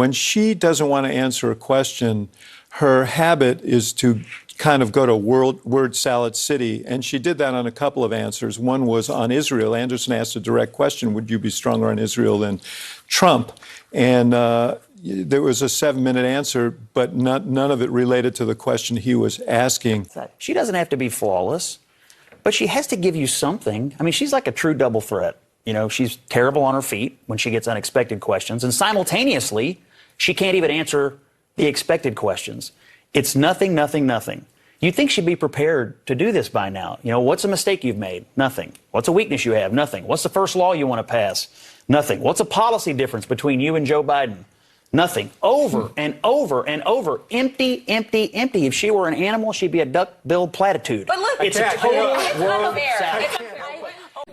when she doesn't want to answer a question, her habit is to kind of go to word salad city. And she did that on a couple of answers. One was on Israel. Anderson asked a direct question, would you be stronger on Israel than Trump? And there was a 7-minute answer, but none of it related to the question he was asking. She doesn't have to be flawless, but she has to give you something. I mean, she's like a true double threat. You know, she's terrible on her feet when she gets unexpected questions. And simultaneously, she can't even answer the expected questions. It's nothing, nothing, nothing. You'd think she'd be prepared to do this by now. You know, what's a mistake you've made? Nothing. What's a weakness you have? Nothing. What's the first law you want to pass? Nothing. What's a policy difference between you and Joe Biden? Nothing. Over and over and over. Empty, empty, empty. If she were an animal, she'd be a duck-billed platitude. But look, it's a total word salad.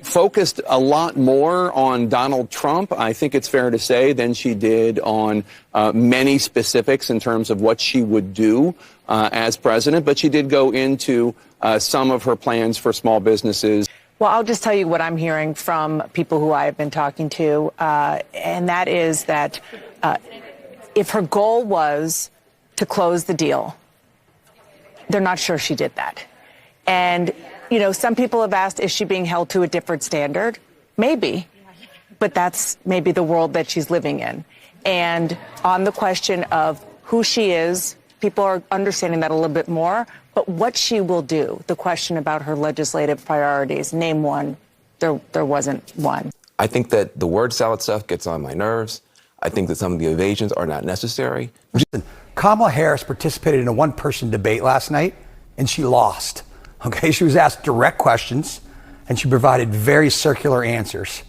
Focused a lot more on Donald Trump, I think it's fair to say, than she did on many specifics in terms of what she would do as president. But she did go into some of her plans for small businesses. Well, I'll just tell you what I'm hearing from people who I have been talking to, and that is that if her goal was to close the deal, they're not sure she did that. And you know, some people have asked, is she being held to a different standard? Maybe, but that's maybe the world that she's living in. And on the question of who she is, people are understanding that a little bit more, but what she will do, the question about her legislative priorities, name one, there wasn't one. I think that the word salad stuff gets on my nerves. I think that some of the evasions are not necessary. Kamala Harris participated in a one-person debate last night, and she lost. Okay, she was asked direct questions, and she provided very circular answers.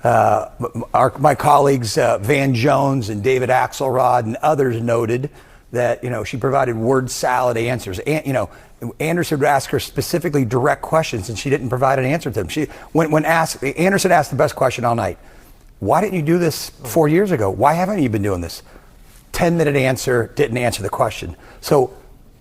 My colleagues Van Jones and David Axelrod and others noted that, you know, she provided word salad answers. And, you know, Anderson would ask her specifically direct questions, and she didn't provide an answer to them. When asked, Anderson asked the best question all night. Why didn't you do this 4 years ago? Why haven't you been doing this? 10-minute answer, didn't answer the question. So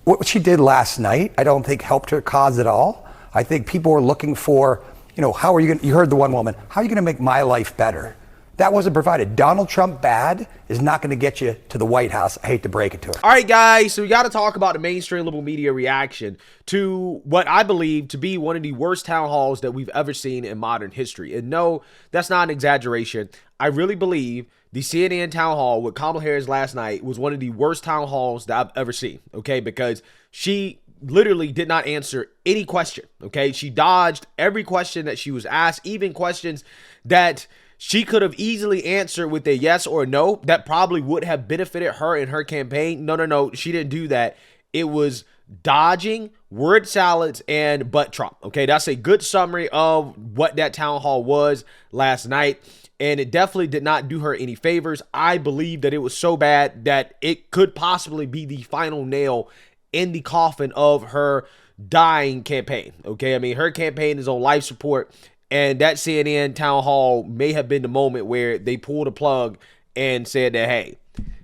what she did last night, I don't think helped her cause at all. I think people were looking for, you know, how are you going to, you heard the one woman, how are you going to make my life better? That wasn't provided. Donald Trump bad is not going to get you to the White House. I hate to break it to her. All right, guys, so we got to talk about the mainstream liberal media reaction to what I believe to be one of the worst town halls that we've ever seen in modern history. And no, that's not an exaggeration. I really believe the CNN town hall with Kamala Harris last night was one of the worst town halls that I've ever seen, okay? Because she literally did not answer any question, okay? She dodged every question that she was asked, even questions that she could have easily answered with a yes or a no that probably would have benefited her in her campaign. No, she didn't do that. It was dodging, word salads, and butt Trump, okay? That's a good summary of what that town hall was last night. And it definitely did not do her any favors. I believe that it was so bad that it could possibly be the final nail in the coffin of her dying campaign. Okay, I mean, her campaign is on life support, and that CNN town hall may have been the moment where they pulled a plug and said that, hey,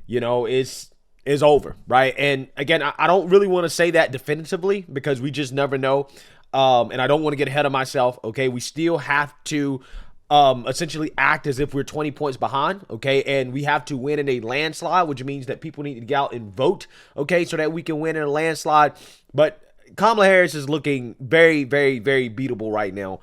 you know, it's over, right? And again, I don't really want to say that definitively because we just never know. And I don't want to get ahead of myself. Okay, we still have to essentially act as if we're 20 points behind, okay? And we have to win in a landslide, which means that people need to get out and vote, okay, so that we can win in a landslide. But Kamala Harris is looking very, very, very beatable right now.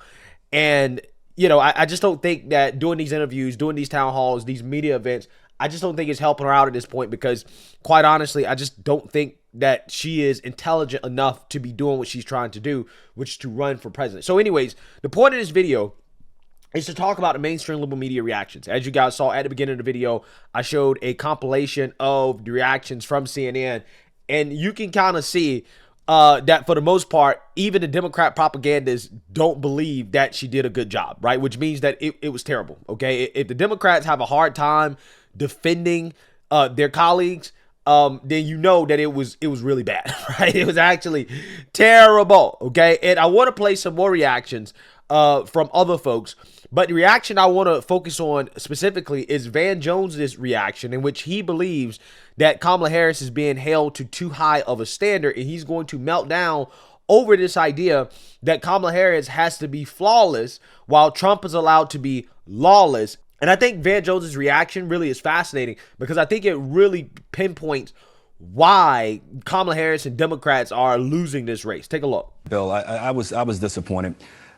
And, you know, I just don't think that doing these interviews, doing these town halls, these media events, I just don't think it's helping her out at this point because, quite honestly, I just don't think that she is intelligent enough to be doing what she's trying to do, which is to run for president. So anyways, the point of this video is to talk about the mainstream liberal media reactions. As you guys saw at the beginning of the video, I showed a compilation of the reactions from CNN, and you can kind of see that for the most part, even the Democrat propagandists don't believe that she did a good job, right? Which means that it was terrible, okay? If the Democrats have a hard time defending their colleagues, then you know that it was really bad, right? It was actually terrible, okay? And I want to play some more reactions from other folks. But the reaction I want to focus on specifically is Van Jones's reaction, in which he believes that Kamala Harris is being held to too high of a standard, and he's going to melt down over this idea that Kamala Harris has to be flawless while Trump is allowed to be lawless. And I think Van Jones's reaction really is fascinating because I think it really pinpoints why Kamala Harris and Democrats are losing this race. Take a look. Bill, I was disappointed.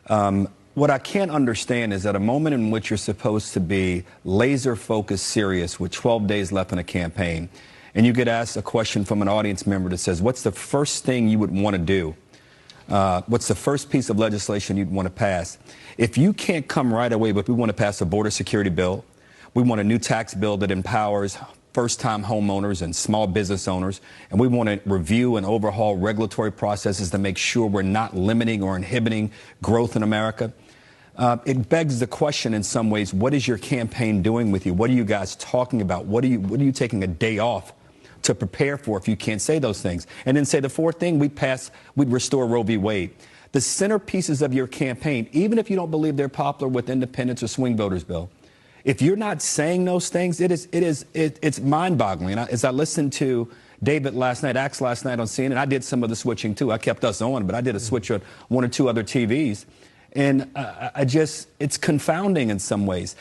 What I can't understand is at a moment in which you're supposed to be laser focused, serious, with 12 days left in a campaign, and you get asked a question from an audience member that says, what's the first thing you would want to do? What's the first piece of legislation you'd want to pass? If you can't come right away, but we want to pass a border security bill, we want a new tax bill that empowers first-time homeowners and small business owners, and we want to review and overhaul regulatory processes to make sure we're not limiting or inhibiting growth in America. It begs the question in some ways, what is your campaign doing with you? What are you guys talking about? What are you taking a day off to prepare for if you can't say those things? And then say the fourth thing, we'd restore Roe v. Wade. The centerpieces of your campaign, even if you don't believe they're popular with independents or swing voters, Bill, if you're not saying those things, it's mind-boggling. As I listened to David Axe last night on CNN, I did some of the switching too. I kept us on, but I did a switch on one or two other TVs. And it's confounding in some ways.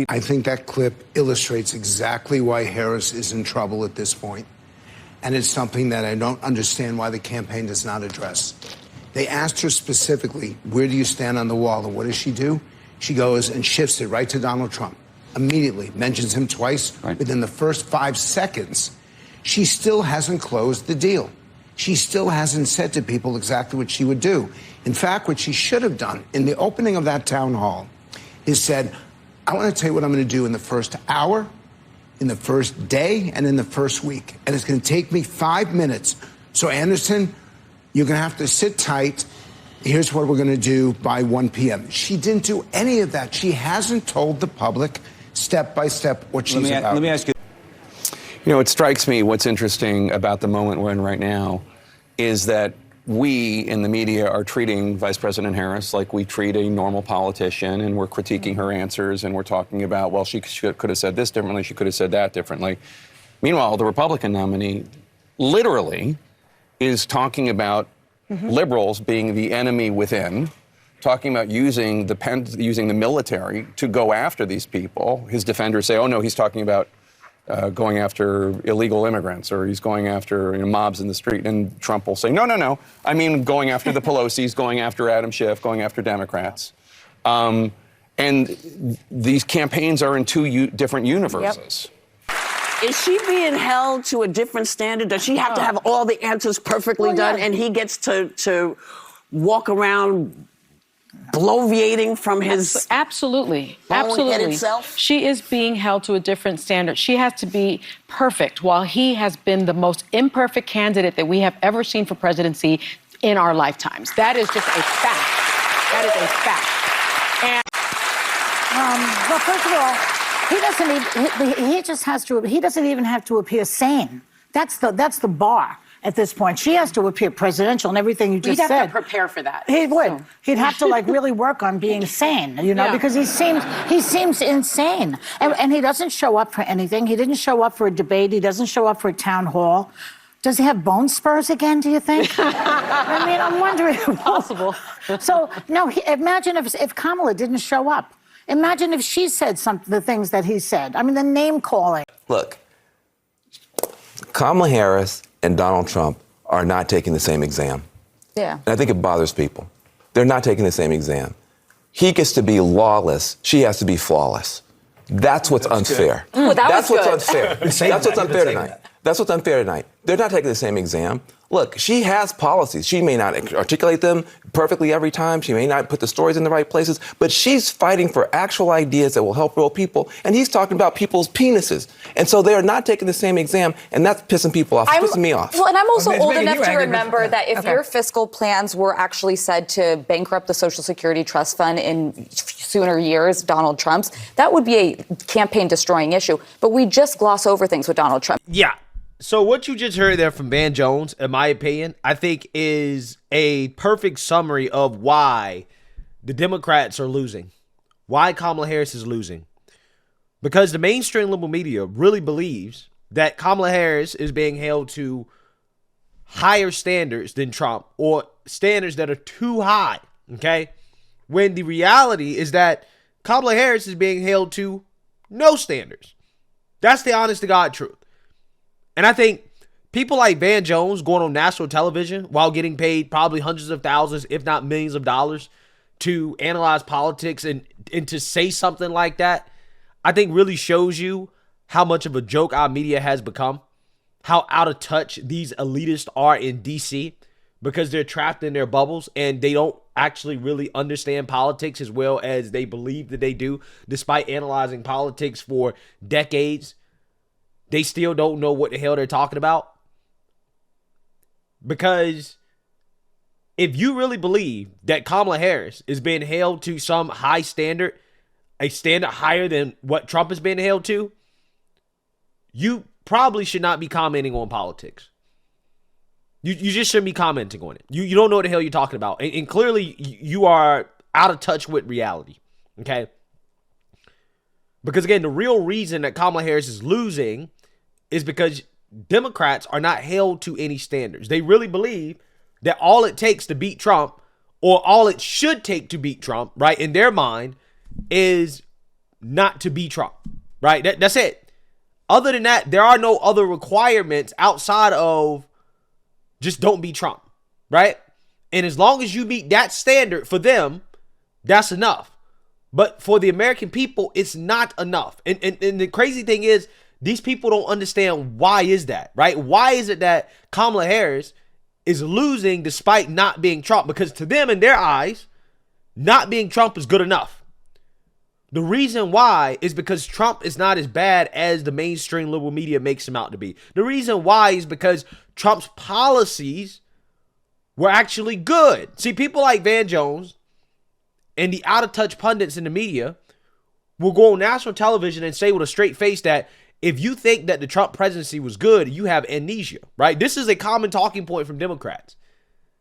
I think that clip illustrates exactly why Harris is in trouble at this point. And it's something that I don't understand why the campaign does not address. They asked her specifically, where do you stand on the wall? And what does she do? She goes and shifts it right to Donald Trump. Immediately mentions him twice. Right. Within the first 5 seconds. She still hasn't closed the deal. She still hasn't said to people exactly what she would do. In fact, what she should have done in the opening of that town hall is said, I want to tell you what I'm going to do in the first hour, in the first day, and in the first week. And it's going to take me 5 minutes. So, Anderson, you're going to have to sit tight. Here's what we're going to do by 1 p.m. She didn't do any of that. She hasn't told the public step by step what she's about. Let me ask you. You know, it strikes me what's interesting about the moment we're in right now is that we in the media are treating Vice President Harris like we treat a normal politician, and we're critiquing her answers, and we're talking about, well, she could have said this differently, she could have said that differently. Meanwhile, the Republican nominee literally is talking about liberals being the enemy within, talking about using the military to go after these people. His defenders say, oh, no, he's talking about going after illegal immigrants, or he's going after mobs in the street. And Trump will say, no. I mean, going after the Pelosi's, going after Adam Schiff, going after Democrats. And these campaigns are in two different universes. Yep. Is she being held to a different standard? Does she have to have all the answers perfectly done, and he gets to walk around bloviating from his absolutely self? She is being held to a different standard. She has to be perfect, while he has been the most imperfect candidate that we have ever seen for presidency in our lifetimes. That is just a fact. That is a fact. And well, first of all, he doesn't even have to appear sane. That's the bar. At this point, she has to appear presidential and everything you just said. He'd have to prepare for that. He would. He'd have to really work on being sane, because he seems insane. And he doesn't show up for anything. He didn't show up for a debate. He doesn't show up for a town hall. Does he have bone spurs again, do you think? I mean, I'm wondering. Possible. So, no, imagine if Kamala didn't show up. Imagine if she said the things that he said. I mean, the name calling. Look, Kamala Harris and Donald Trump are not taking the same exam. Yeah. And I think it bothers people. They're not taking the same exam. He gets to be lawless. She has to be flawless. That's what's unfair. That's what's unfair. That's what's unfair tonight. That's what's unfair tonight. They're not taking the same exam. Look, she has policies. She may not articulate them perfectly every time. She may not put the stories in the right places, but she's fighting for actual ideas that will help real people. And he's talking about people's penises. And so they are not taking the same exam, and that's pissing people off. It's pissing me off. Well, and I'm also old enough to remember that if your fiscal plans were actually said to bankrupt the Social Security Trust Fund in sooner years, Donald Trump's, that would be a campaign-destroying issue. But we just gloss over things with Donald Trump. Yeah. So what you just heard there from Van Jones, in my opinion, I think is a perfect summary of why the Democrats are losing, why Kamala Harris is losing. Because the mainstream liberal media really believes that Kamala Harris is being held to higher standards than Trump, or standards that are too high, okay? When the reality is that Kamala Harris is being held to No standards. That's the honest to God truth. And I think people like Van Jones going on national television while getting paid probably hundreds of thousands, if not millions of dollars, to analyze politics and to say something like that, I think really shows you how much of a joke our media has become, how out of touch these elitists are in D.C. because they're trapped in their bubbles and they don't actually really understand politics as well as they believe that they do. Despite analyzing politics for decades, they still don't know what the hell they're talking about. Because if you really believe that Kamala Harris is being held to some high standard, a standard higher than what Trump is being held to, you probably should not be commenting on politics. You just shouldn't be commenting on it. You don't know what the hell you're talking about. And clearly you are out of touch with reality. Okay? Because again, the real reason that Kamala Harris is losing is because Democrats are not held to any standards. They really believe that all it takes to beat Trump, or all it should take to beat Trump, right, in their mind, is not to beat Trump, right? That's it. Other than that, there are no other requirements outside of just don't beat Trump, right? And as long as you meet that standard for them, that's enough. But for the American people, it's not enough. And the crazy thing is, these people don't understand why is that, right? Why is it that Kamala Harris is losing despite not being Trump? Because to them, in their eyes, not being Trump is good enough. The reason why is because Trump is not as bad as the mainstream liberal media makes him out to be. The reason why is because Trump's policies were actually good. See, people like Van Jones and the out-of-touch pundits in the media will go on national television and say with a straight face that if you think that the Trump presidency was good, you have amnesia, right? This is a common talking point from Democrats.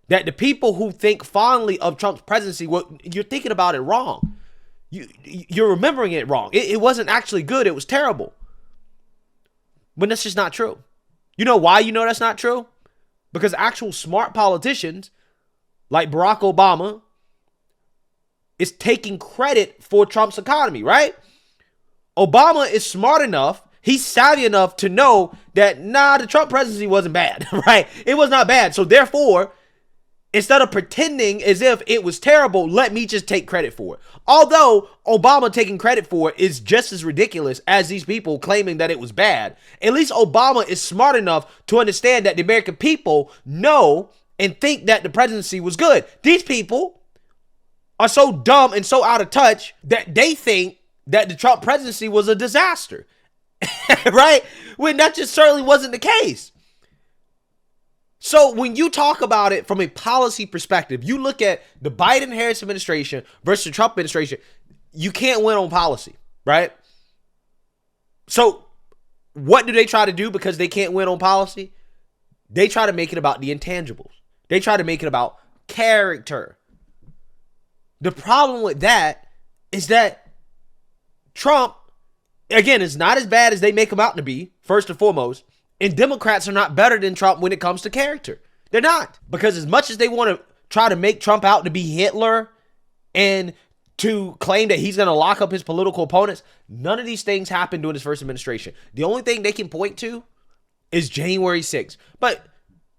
That the people who think fondly of Trump's presidency, well, you're thinking about it wrong. You're remembering it wrong. It wasn't actually good. It was terrible. But that's just not true. You know why you know that's not true? Because actual smart politicians like Barack Obama is taking credit for Trump's economy, right? Obama is smart enough, he's savvy enough to know that, the Trump presidency wasn't bad, right? It was not bad. So therefore, instead of pretending as if it was terrible, let me just take credit for it. Although Obama taking credit for it is just as ridiculous as these people claiming that it was bad, at least Obama is smart enough to understand that the American people know and think that the presidency was good. These people are so dumb and so out of touch that they think that the Trump presidency was a disaster, right? When that just certainly wasn't the case. So when you talk about it from a policy perspective, you look at the Biden-Harris administration versus the Trump administration, you can't win on policy, right? So what do they try to do because they can't win on policy? They try to make it about the intangibles. They try to make it about character. The problem with that is that Trump, again, is not as bad as they make him out to be, first and foremost. And Democrats are not better than Trump when it comes to character. They're not. Because as much as they want to try to make Trump out to be Hitler and to claim that he's going to lock up his political opponents, none of these things happened during his first administration. The only thing they can point to is January 6th. But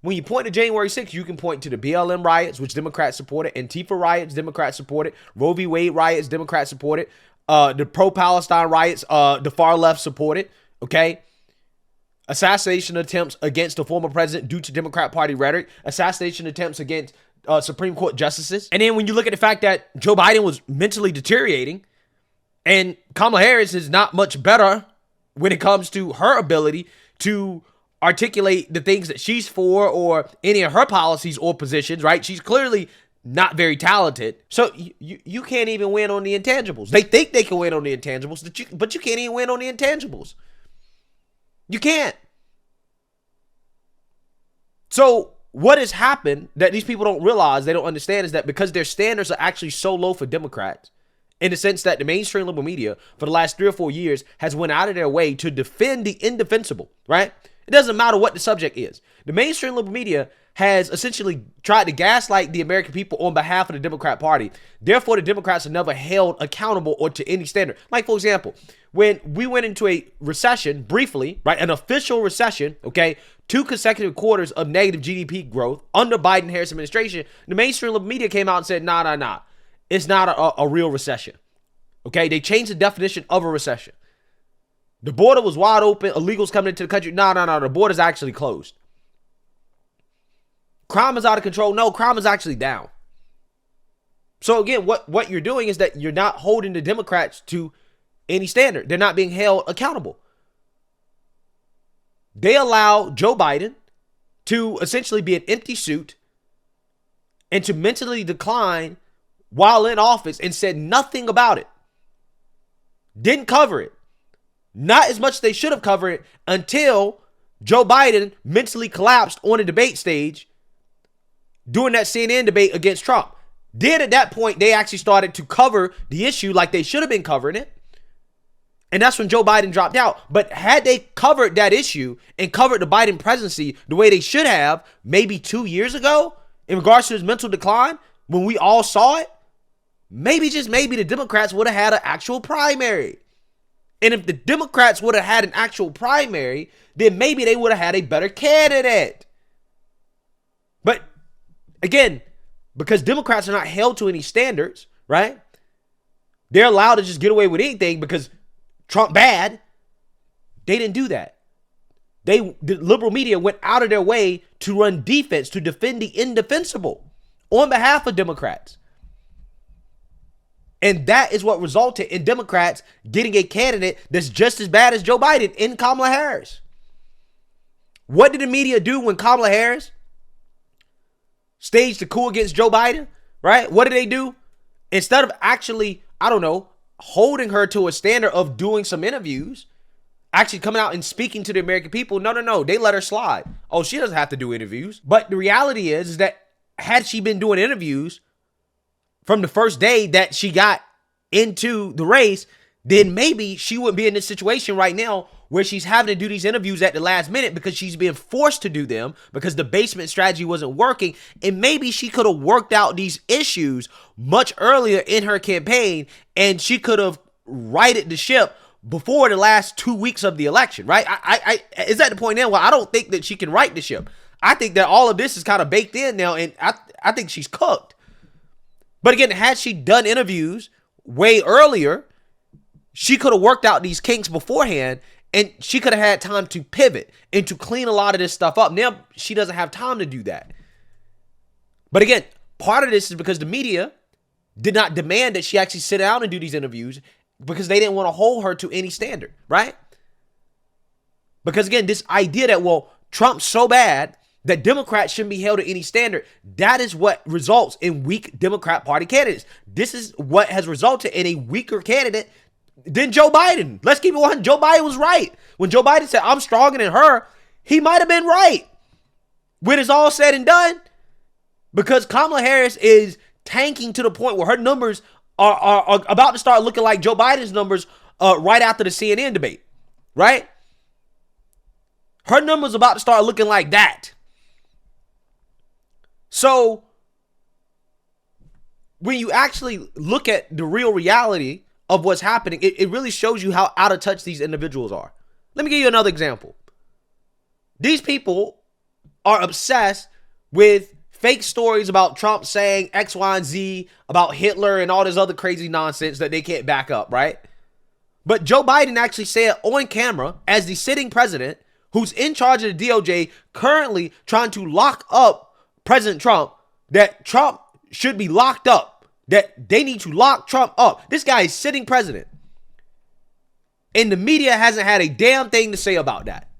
when you point to January 6th, you can point to the BLM riots, which Democrats supported, Antifa riots, Democrats supported, Roe v. Wade riots, Democrats supported, the pro-Palestine riots, the far left supported, okay? Assassination attempts against the former president due to Democrat Party rhetoric, assassination attempts against Supreme Court justices. And then when you look at the fact that Joe Biden was mentally deteriorating and Kamala Harris is not much better when it comes to her ability to articulate the things that she's for or any of her policies or positions, right? She's clearly not very talented. So you can't even win on the intangibles. They think they can win on the intangibles, but you can't even win on the intangibles. You can't. So what has happened that these people don't realize, they don't understand, is that because their standards are actually so low for Democrats, in the sense that the mainstream liberal media for the last 3 or 4 years has went out of their way to defend the indefensible, right? It doesn't matter what the subject is. The mainstream liberal media has essentially tried to gaslight the American people on behalf of the Democrat Party. Therefore, the Democrats are never held accountable or to any standard. Like, for example, when we went into a recession briefly, right, an official recession, okay, 2 consecutive quarters of negative GDP growth under Biden-Harris administration, the mainstream media came out and said, nah. It's not a real recession. Okay, they changed the definition of a recession. The border was wide open, illegals coming into the country. No, the border's actually closed. Crime is out of control. No, crime is actually down. So again, what you're doing is that you're not holding the Democrats to any standard. They're not being held accountable. They allow Joe Biden to essentially be an empty suit and to mentally decline while in office and said nothing about it. Didn't cover it. Not as much as they should have covered it until Joe Biden mentally collapsed on a debate stage during that CNN debate against Trump. Then at that point, they actually started to cover the issue like they should have been covering it. And that's when Joe Biden dropped out. But had they covered that issue and covered the Biden presidency the way they should have maybe 2 years ago in regards to his mental decline, when we all saw it, maybe, just maybe, the Democrats would have had an actual primary. And if the Democrats would have had an actual primary, then maybe they would have had a better candidate. But again, because Democrats are not held to any standards, right? They're allowed to just get away with anything because Trump bad. They didn't do that. The liberal media went out of their way to run defense, to defend the indefensible on behalf of Democrats. And that is what resulted in Democrats getting a candidate that's just as bad as Joe Biden in Kamala Harris. What did the media do when Kamala Harris staged the coup against Joe Biden, right? What did they do? Instead of actually, holding her to a standard of doing some interviews, actually coming out and speaking to the American people, no. They let her slide. Oh, she doesn't have to do interviews. But the reality is that had she been doing interviews from the first day that she got into the race, then maybe she wouldn't be in this situation right now where she's having to do these interviews at the last minute because she's being forced to do them because the basement strategy wasn't working. And maybe she could have worked out these issues much earlier in her campaign and she could have righted the ship before the last 2 weeks of the election, right? I is at the point now where I don't think that she can right the ship. I think that all of this is kind of baked in now, and I think she's cooked. But again, had she done interviews way earlier, she could have worked out these kinks beforehand, and she could have had time to pivot and to clean a lot of this stuff up. Now, she doesn't have time to do that. But again, part of this is because the media did not demand that she actually sit down and do these interviews because they didn't want to hold her to any standard, right? Because again, this idea that, well, Trump's so bad that Democrats shouldn't be held to any standard, that is what results in weak Democrat Party candidates. This is what has resulted in a weaker candidate than Joe Biden. Let's keep it 100. Joe Biden was right. When Joe Biden said, I'm stronger than her, he might have been right. When it's all said and done, because Kamala Harris is tanking to the point where her numbers are about to start looking like Joe Biden's numbers right after the CNN debate, right? Her numbers about to start looking like that. So when you actually look at the real reality of what's happening, it really shows you how out of touch these individuals are. Let me give you another example. These people are obsessed with fake stories about Trump saying X, Y, and Z, about Hitler and all this other crazy nonsense that they can't back up, right? But Joe Biden actually said on camera, as the sitting president, who's in charge of the DOJ, currently trying to lock up President Trump, that Trump should be locked up, that they need to lock Trump up. This guy is sitting president. And the media hasn't had a damn thing to say about that.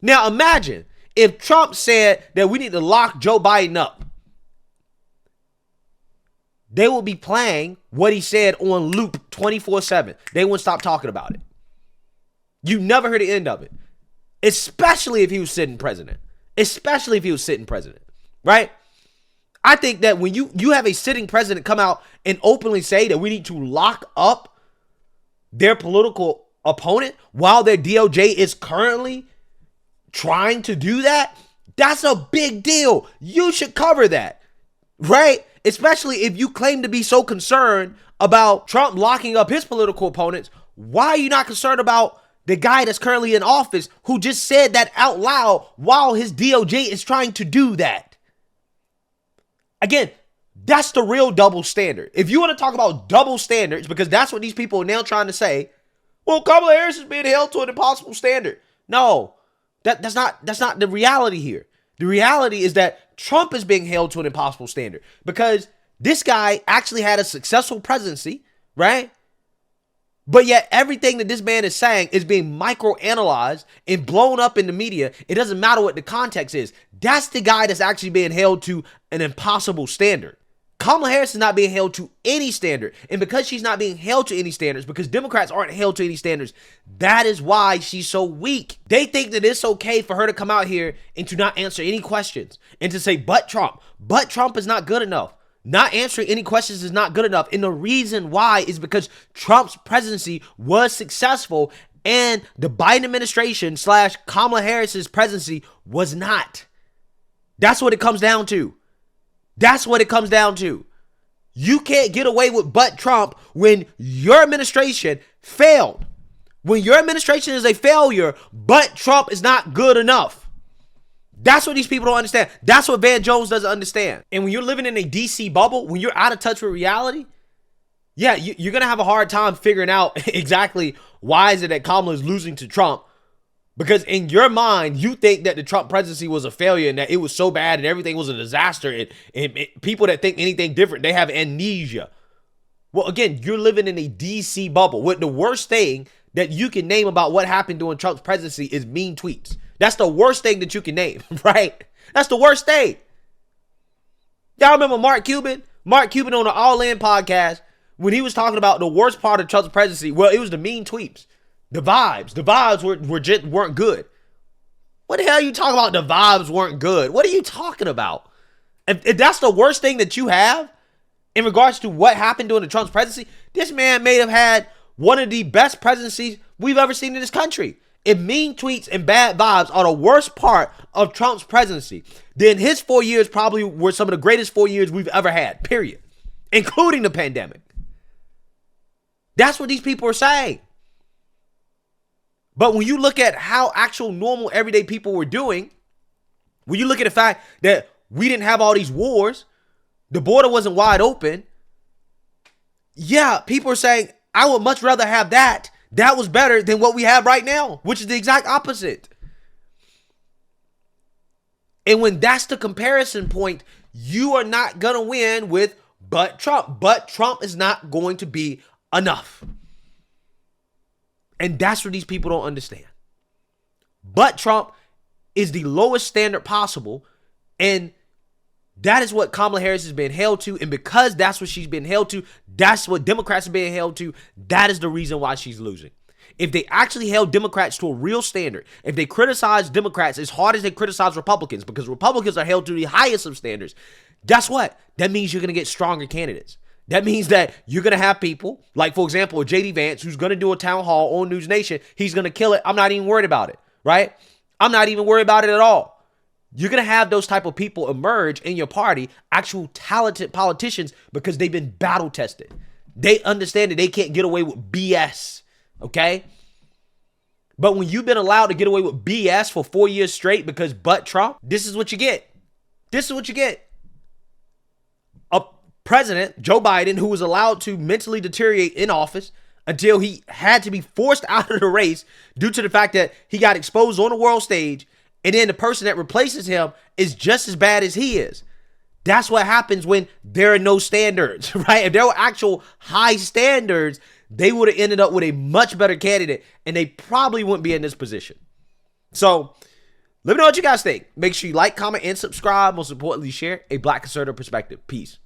Now imagine if Trump said that we need to lock Joe Biden up. They will be playing what he said on loop 24/7. They won't stop talking about it. You never heard the end of it. Especially if he was sitting president. Especially if he was sitting president. Right? I think that when you have a sitting president come out and openly say that we need to lock up their political opponent while their DOJ is currently trying to do that, That's a big deal. You should cover that, right? Especially if you claim to be so concerned about Trump locking up his political opponents. Why are you not concerned about the guy that's currently in office who just said that out loud while his DOJ is trying to do that? Again, that's the real double standard. If you want to talk about double standards, because that's what these people are now trying to say, well, Kamala Harris is being held to an impossible standard. No, that's not the reality here. The reality is that Trump is being held to an impossible standard because this guy actually had a successful presidency, right? But yet everything that this man is saying is being microanalyzed and blown up in the media. It doesn't matter what the context is. That's the guy that's actually being held to an impossible standard. Kamala Harris is not being held to any standard. And because she's not being held to any standards, because Democrats aren't held to any standards, that is why she's so weak. They think that it's okay for her to come out here and to not answer any questions and to say, but Trump is not good enough. Not answering any questions is not good enough. And the reason why is because Trump's presidency was successful and the Biden administration / Kamala Harris's presidency was not. That's what it comes down to. That's what it comes down to. You can't get away with but Trump when your administration failed. When your administration is a failure, but Trump is not good enough. That's what these people don't understand. That's what Van Jones doesn't understand. And when you're living in a DC bubble, when you're out of touch with reality, yeah, you're going to have a hard time figuring out exactly why is it that Kamala is losing to Trump. Because in your mind, you think that the Trump presidency was a failure and that it was so bad and everything was a disaster. And people that think anything different, they have amnesia. Well, again, you're living in a DC bubble. What the worst thing that you can name about what happened during Trump's presidency is mean tweets. That's the worst thing that you can name, right? That's the worst thing. Y'all remember Mark Cuban? Mark Cuban on the All In podcast, when he was talking about the worst part of Trump's presidency, well, it was the mean tweets. The vibes weren't good. What the hell are you talking about? The vibes weren't good. What are you talking about? If that's the worst thing that you have in regards to what happened during the Trump's presidency, this man may have had one of the best presidencies we've ever seen in this country. If mean tweets and bad vibes are the worst part of Trump's presidency, then his 4 years probably were some of the greatest 4 years we've ever had, period, including the pandemic. That's what these people are saying. But when you look at how actual normal everyday people were doing, when you look at the fact that we didn't have all these wars, the border wasn't wide open, yeah, people are saying, I would much rather have that. That was better than what we have right now, which is the exact opposite. And when that's the comparison point, you are not going to win with but Trump. But Trump is not going to be enough. And that's what these people don't understand. But Trump is the lowest standard possible. And that is what Kamala Harris has been held to. And because that's what she's been held to, that's what Democrats are being held to. That is the reason why she's losing. If they actually held Democrats to a real standard, if they criticize Democrats as hard as they criticize Republicans, because Republicans are held to the highest of standards, guess what? That means you're going to get stronger candidates. That means that you're going to have people like, for example, J.D. Vance, who's going to do a town hall on News Nation. He's going to kill it. I'm not even worried about it, right? I'm not even worried about it at all. You're going to have those type of people emerge in your party, actual talented politicians, because they've been battle tested. They understand that they can't get away with BS, okay? But when you've been allowed to get away with BS for 4 years straight because but Trump, this is what you get. This is what you get. President Joe Biden, who was allowed to mentally deteriorate in office until he had to be forced out of the race due to the fact that he got exposed on the world stage, and then the person that replaces him is just as bad as he is. That's what happens when there are no standards, right? If there were actual high standards, they would have ended up with a much better candidate, and they probably wouldn't be in this position. So let me know what you guys think. Make sure you like, comment, and subscribe. Most importantly, share a Black conservative perspective. Peace.